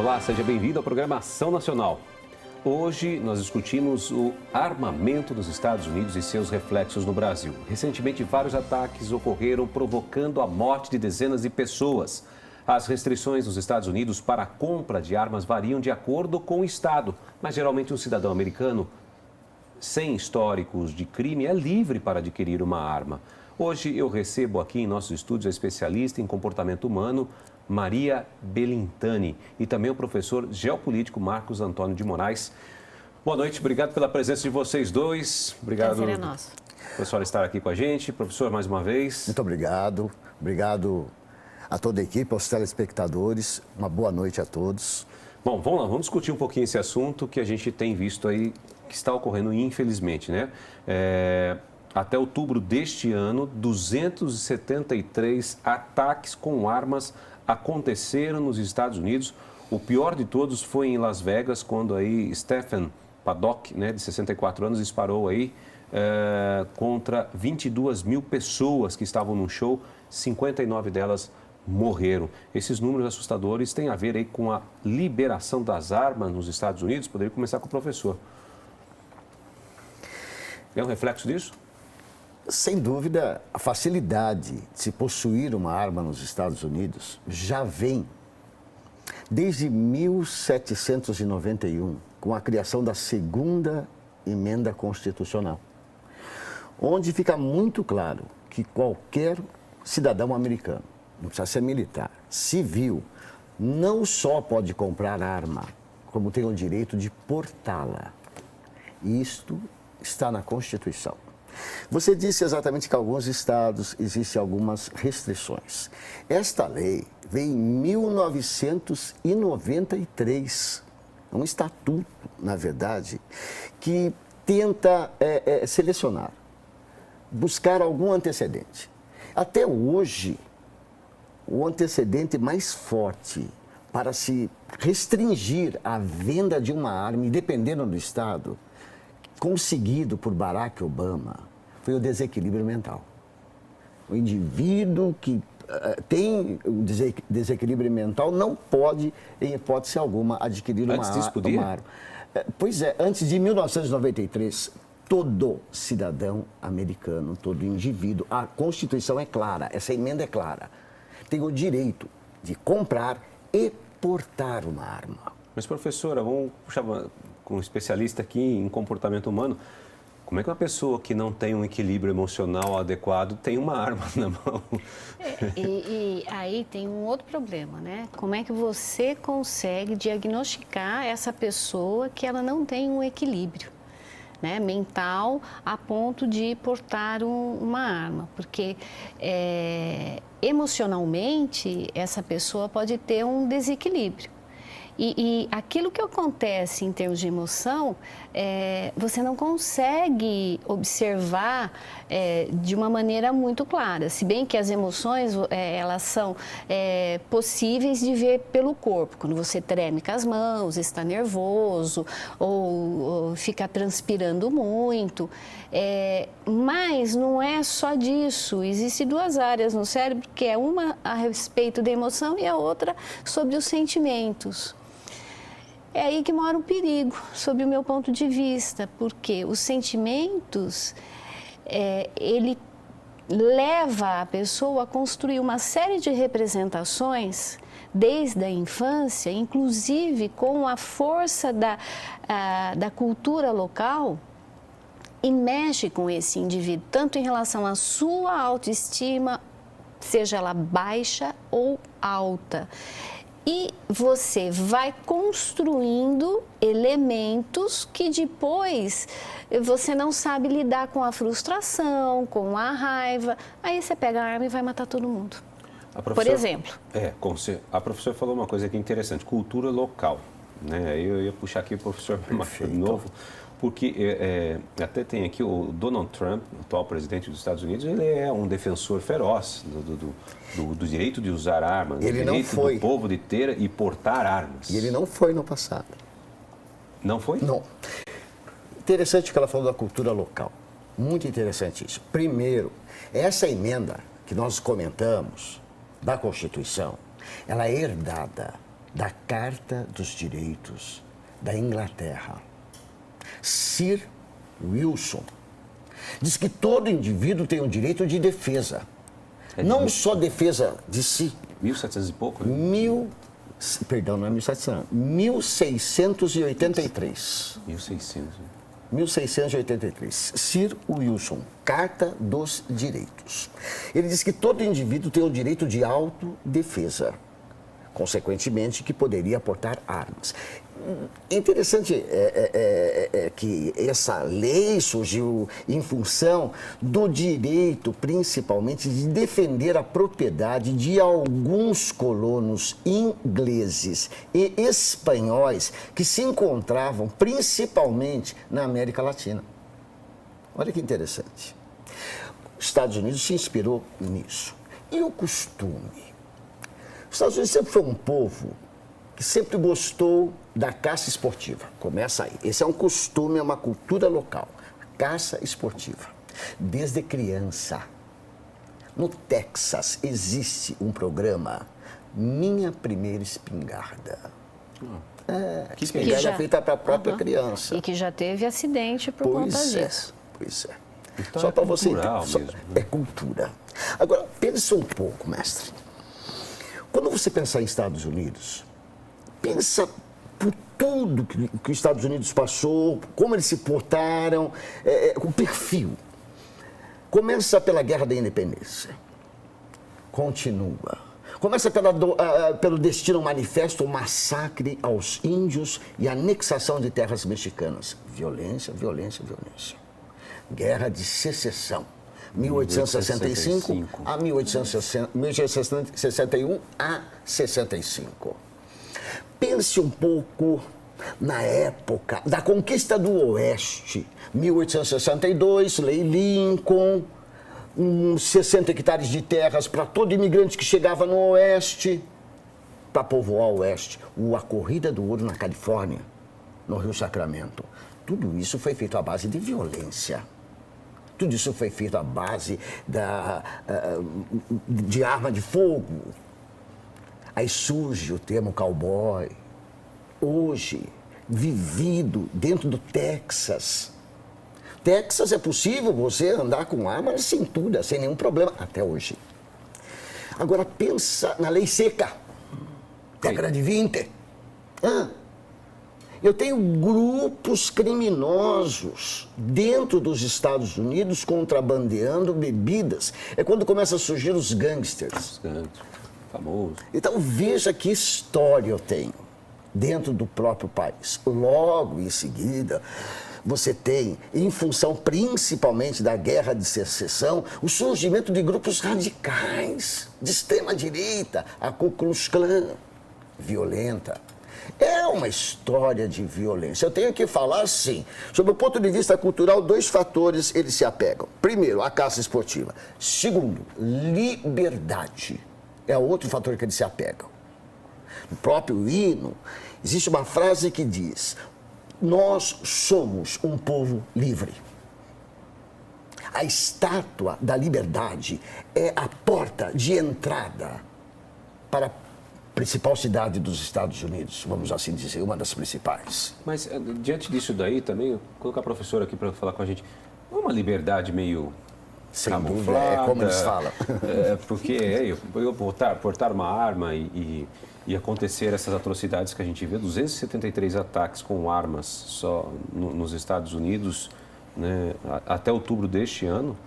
Olá, seja bem-vindo ao programa Ação Nacional. Hoje nós discutimos o armamento dos Estados Unidos e seus reflexos no Brasil. Recentemente, vários ataques ocorreram provocando a morte de dezenas de pessoas. As restrições dos Estados Unidos para a compra de armas variam de acordo com o Estado, mas geralmente um cidadão americano sem históricos de crime é livre para adquirir uma arma. Hoje eu recebo aqui em nossos estúdios a especialista em comportamento humano, Maria Belintani, e também o professor geopolítico Marcos Antônio de Moraes. Boa noite, obrigado pela presença de vocês dois. Obrigado, prazer é nosso. Professor, estar aqui com a gente. Professor, mais uma vez. Muito obrigado. Obrigado a toda a equipe, aos telespectadores. Uma boa noite a todos. Bom, vamos lá, vamos discutir um pouquinho esse assunto que a gente tem visto aí, que está ocorrendo infelizmente, né? Até outubro deste ano, 273 ataques com armas aconteceram nos Estados Unidos. O pior de todos foi em Las Vegas, quando aí Stephen Paddock, né, de 64 anos, disparou aí contra 22 mil pessoas que estavam no show, 59 delas morreram. Esses números assustadores têm a ver aí com a liberação das armas nos Estados Unidos. Poderia começar com o professor. É um reflexo disso? Sem dúvida, a facilidade de se possuir uma arma nos Estados Unidos já vem desde 1791, com a criação da Segunda Emenda Constitucional, onde fica muito claro que qualquer cidadão americano, não precisa ser militar, civil, não só pode comprar arma, como tem o direito de portá-la. Isto está na Constituição. Você disse exatamente que em alguns estados existem algumas restrições. Esta lei veio em 1993, um estatuto, na verdade, que tenta selecionar, buscar algum antecedente. Até hoje, o antecedente mais forte para se restringir a venda de uma arma, dependendo do estado, conseguido por Barack Obama, foi o desequilíbrio mental. O indivíduo que tem o desequilíbrio mental não pode, em hipótese alguma, adquirir uma arma. Pois é, antes de 1993, todo cidadão americano, todo indivíduo, a Constituição é clara, essa emenda é clara, tem o direito de comprar e portar uma arma. Mas, professora, vamos puxar com um especialista aqui em comportamento humano. Como é que uma pessoa que não tem um equilíbrio emocional adequado tem uma arma na mão? E aí tem um outro problema, né? Como é que você consegue diagnosticar essa pessoa que ela não tem um equilíbrio, né, mental a ponto de portar uma arma? Porque emocionalmente essa pessoa pode ter um desequilíbrio. E aquilo que acontece em termos de emoção, você não consegue observar de uma maneira muito clara. Se bem que as emoções, elas são possíveis de ver pelo corpo. Quando você treme com as mãos, está nervoso ou fica transpirando muito. Mas não é só disso. Existem duas áreas no cérebro, que é uma a respeito da emoção e a outra sobre os sentimentos. É aí que mora o perigo, sob o meu ponto de vista, porque os sentimentos, ele leva a pessoa a construir uma série de representações desde a infância, inclusive com a força da cultura local, e mexe com esse indivíduo, tanto em relação à sua autoestima, seja ela baixa ou alta. E você vai construindo elementos que depois você não sabe lidar com a frustração, com a raiva. Aí você pega a arma e vai matar todo mundo. Por exemplo. A professora falou uma coisa aqui interessante, cultura local. Né? Eu ia puxar aqui o professor de novo, porque até tem aqui o Donald Trump, o atual presidente dos Estados Unidos, ele é um defensor feroz do direito de usar armas, do direito do povo de ter e portar armas. E ele não foi no passado. Não foi? Não. Interessante que ela falou da cultura local. Muito interessante isso. Primeiro, essa emenda que nós comentamos da Constituição, ela é herdada da Carta dos Direitos da Inglaterra, Sir Wilson, diz que todo indivíduo tem o direito de defesa. Não só defesa de si. 1700 e pouco? Né? Perdão, não é 1700, 1683. 1600. 1683. Sir Wilson, Carta dos Direitos. Ele diz que todo indivíduo tem o direito de autodefesa, consequentemente que poderia portar armas. Interessante que essa lei surgiu em função do direito, principalmente, de defender a propriedade de alguns colonos ingleses e espanhóis que se encontravam principalmente na América Latina. Olha que interessante. Os Estados Unidos se inspirou nisso. E o costume? Os Estados Unidos sempre foi um povo que sempre gostou da caça esportiva. Começa aí. Esse é um costume, é uma cultura local. Caça esportiva. Desde criança. No Texas existe um programa, Minha Primeira Espingarda. Que espingarda feita para a própria criança. E que já teve acidente por conta disso. Pois é. Então só para você entender. É cultura. Agora, pense um pouco, mestre. Quando você pensar em Estados Unidos, pensa por tudo que os Estados Unidos passou, como eles se portaram, o perfil. Começa pela Guerra da Independência. Continua. Começa pelo destino manifesto, o massacre aos índios e a anexação de terras mexicanas. Violência, violência, violência. Guerra de Secessão. 1865 a 1861 a 65. Pense um pouco na época da conquista do Oeste. 1862, Lei Lincoln, 60 hectares de terras para todo imigrante que chegava no Oeste, para povoar o Oeste. A Corrida do Ouro na Califórnia, no Rio Sacramento. Tudo isso foi feito à base de violência. Tudo isso foi feito à base de arma de fogo. Aí surge o termo cowboy. Hoje, vivido dentro do Texas. Texas é possível você andar com arma na cintura, sem nenhum problema, até hoje. Agora pensa na lei seca. Década de 20. Eu tenho grupos criminosos dentro dos Estados Unidos contrabandeando bebidas. É quando começam a surgir os gangsters. Famoso. Então veja que história eu tenho dentro do próprio país. Logo em seguida, você tem, em função principalmente da Guerra de Secessão, o surgimento de grupos radicais, de extrema-direita, a Ku Klux Klan, violenta. É uma história de violência. Eu tenho que falar, sim, sob o ponto de vista cultural, 2 fatores eles se apegam. Primeiro, a caça esportiva. Segundo, liberdade. É outro fator que eles se apegam. No próprio hino, existe uma frase que diz: nós somos um povo livre. A estátua da liberdade é a porta de entrada para a principal cidade dos Estados Unidos, vamos assim dizer, uma das principais. Mas, diante disso daí, também, vou colocar a professora aqui para falar com a gente, é uma liberdade meio sem dúvida, é como eles falam. Porque eu portar uma arma e acontecer essas atrocidades que a gente vê, 273 ataques com armas só nos Estados Unidos, né, até outubro deste ano,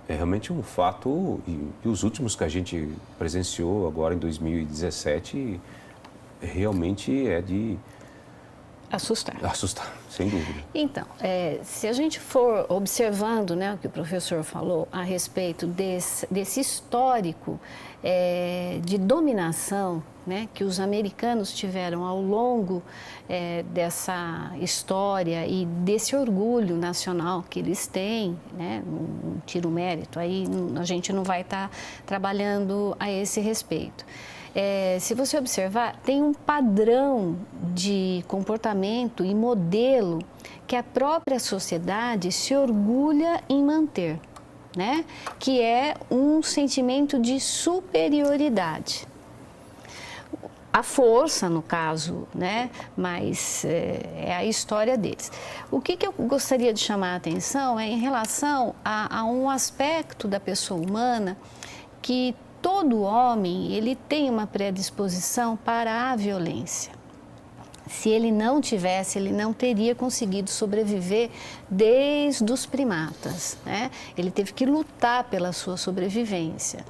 é realmente um fato, e os últimos que a gente presenciou agora em 2017, realmente é de... Assustar, sem dúvida. Então, se a gente for observando, né, o que o professor falou a respeito desse histórico de dominação, né, que os americanos tiveram ao longo dessa história e desse orgulho nacional que eles têm, né, não tiro mérito, aí a gente não vai estar trabalhando a esse respeito. Se você observar, tem um padrão de comportamento e modelo que a própria sociedade se orgulha em manter, né? Que é um sentimento de superioridade. a força, no caso, né? Mas é a história deles. O que eu gostaria de chamar a atenção é em relação a um aspecto da pessoa humana que todo homem, ele tem uma predisposição para a violência. Se ele não tivesse, ele não teria conseguido sobreviver desde os primatas, né? Ele teve que lutar pela sua sobrevivência.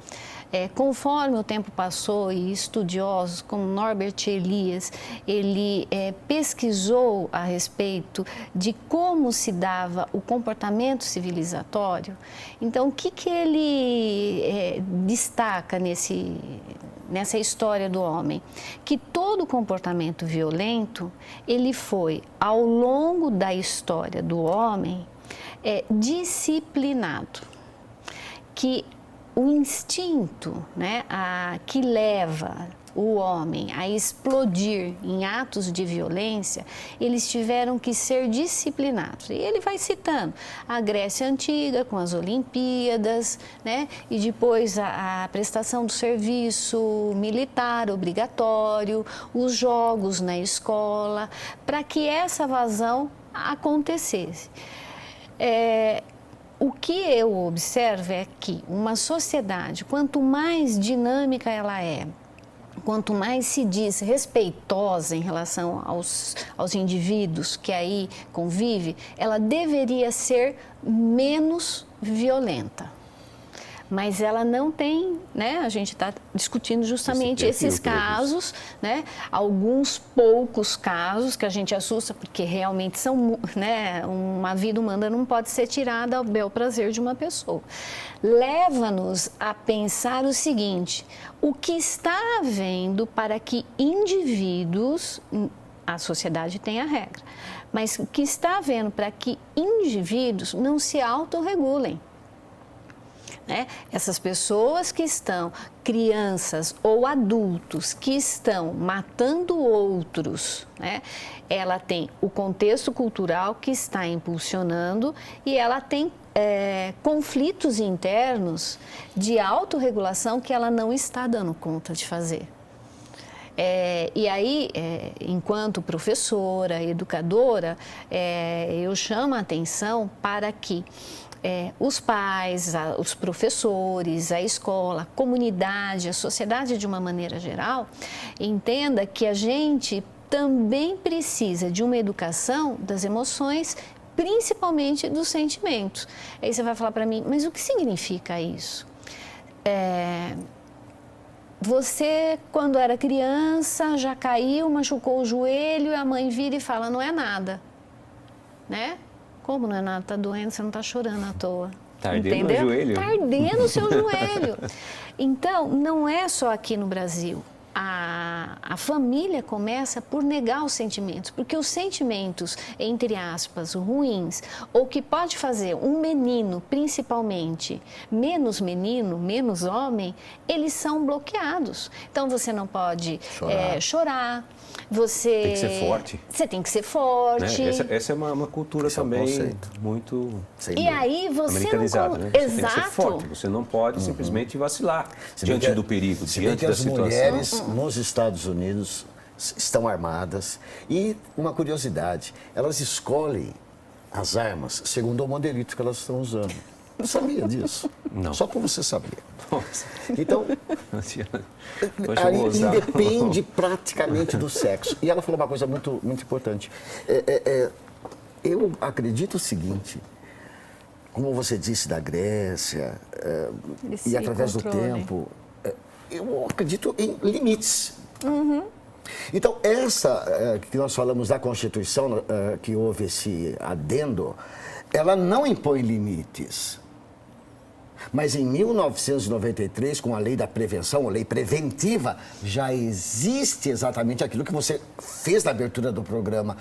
Conforme o tempo passou e estudiosos como Norbert Elias, ele pesquisou a respeito de como se dava o comportamento civilizatório. Então, o que ele destaca nessa história do homem? Que todo comportamento violento, ele foi, ao longo da história do homem, disciplinado. Que o instinto, né, que leva o homem a explodir em atos de violência, eles tiveram que ser disciplinados. E ele vai citando a Grécia Antiga com as Olimpíadas, né, e depois a prestação do serviço militar obrigatório, os jogos na escola, para que essa evasão acontecesse. O que eu observo é que uma sociedade, quanto mais dinâmica ela é, quanto mais se diz respeitosa em relação aos indivíduos que aí convive, ela deveria ser menos violenta. Mas ela não tem, né? A gente está discutindo justamente esses casos, né? Alguns poucos casos que a gente assusta, porque realmente são, né? Uma vida humana não pode ser tirada ao bel prazer de uma pessoa. Leva-nos a pensar o seguinte: o que está havendo para que indivíduos, a sociedade tem a regra, mas o que está havendo para que indivíduos não se autorregulem? Né? Essas pessoas que estão, crianças ou adultos que estão matando outros, né? Ela tem o contexto cultural que está impulsionando e ela tem conflitos internos de autorregulação que ela não está dando conta de fazer. E aí, enquanto professora, educadora, eu chamo a atenção para que os pais, os professores, a escola, a comunidade, a sociedade de uma maneira geral, entenda que a gente também precisa de uma educação das emoções, principalmente dos sentimentos. Aí você vai falar para mim, mas o que significa isso? Você, quando era criança, já caiu, machucou o joelho, e a mãe vira e fala, não é nada, né? Como não é nada? Está doendo, você não está chorando à toa. Está ardendo o joelho. Está ardendo o seu joelho. Então, não é só aqui no Brasil. A família começa por negar os sentimentos, porque os sentimentos, entre aspas, ruins, ou que pode fazer um menino, principalmente, menos menino, menos homem, eles são bloqueados. Então, você não pode chorar. Você tem que ser forte. Você tem que ser forte. Né? Essa é uma cultura também muito e aí você americanizada, não... né? Exato. Você tem que ser forte. Você não pode simplesmente vacilar diante do perigo, diante da situação. As mulheres nos Estados Unidos estão armadas e uma curiosidade, elas escolhem as armas segundo o modelito que elas estão usando. Não sabia disso? Não. Só para você saber. Nossa. Então, aí independe praticamente do sexo. E ela falou uma coisa muito, muito importante. Eu acredito o seguinte, como você disse da Grécia, e através do tempo, eu acredito em limites. Uhum. Então, essa que nós falamos da Constituição, que houve esse adendo, ela não impõe limites. Mas em 1993, com a lei da prevenção, a lei preventiva, já existe exatamente aquilo que você fez na abertura do programa.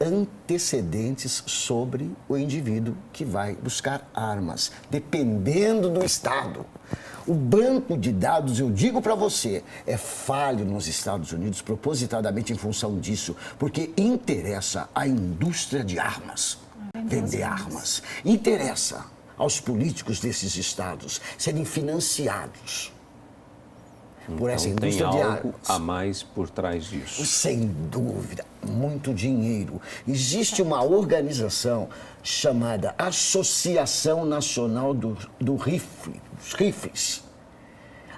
Antecedentes sobre o indivíduo que vai buscar armas, dependendo do Estado. O banco de dados, eu digo para você, é falho nos Estados Unidos propositadamente em função disso, porque interessa à indústria de armas vender armas. Interessa aos políticos desses estados serem financiados. por essa Então, indústria tem de algo armas. a mais por trás disso. Sem dúvida, muito dinheiro. Existe uma organização chamada Associação Nacional dos Rifles.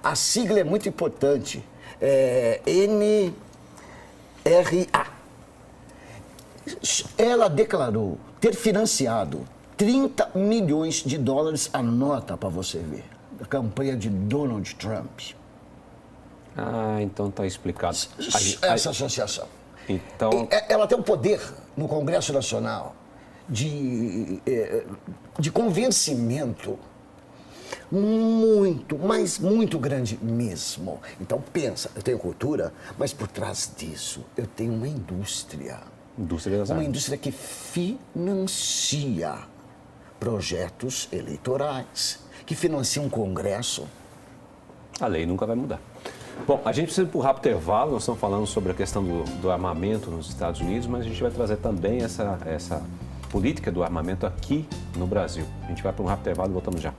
A sigla é muito importante, é NRA. Ela declarou ter financiado 30 milhões de dólares, anota para você ver, da campanha de Donald Trump. Ah, então está explicado. Essa associação. Então, Ela tem um poder no Congresso Nacional de convencimento muito, mas muito grande mesmo. Então pensa, eu tenho cultura, mas por trás disso eu tenho uma indústria. indústria das Uma armas. indústria que financia projetos eleitorais, que financia um congresso. A lei nunca vai mudar. Bom, a gente precisa empurrar para o intervalo, nós estamos falando sobre a questão do armamento nos Estados Unidos, mas a gente vai trazer também essa política do armamento aqui no Brasil. A gente vai para um rápido intervalo e voltamos já.